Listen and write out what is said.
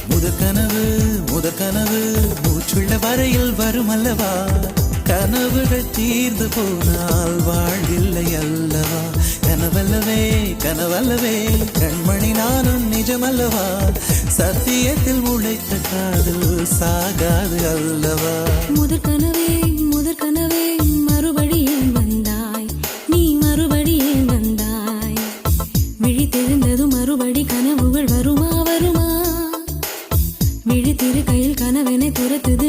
முதற்கனவு மூச்சுள்ள வரையில் வரும் அல்லவா, கனவுகள் தீர்ந்து போனால் வாழ்வில்லை அல்லவா. கனவல்லவே கண்மணி நானும் நிஜமல்லவா, சத்தியத்தில் உழைத்த காதல் சாகாது அல்லவா. முதற்கனவே மறுபடியும் வந்தாய், நீ மறுபடியும் வந்தாய். விழித்தெழுந்ததும் மறுபடி கனவுகள் வருமா, விழித்திரு கையில் கனவெனை துரத்துது.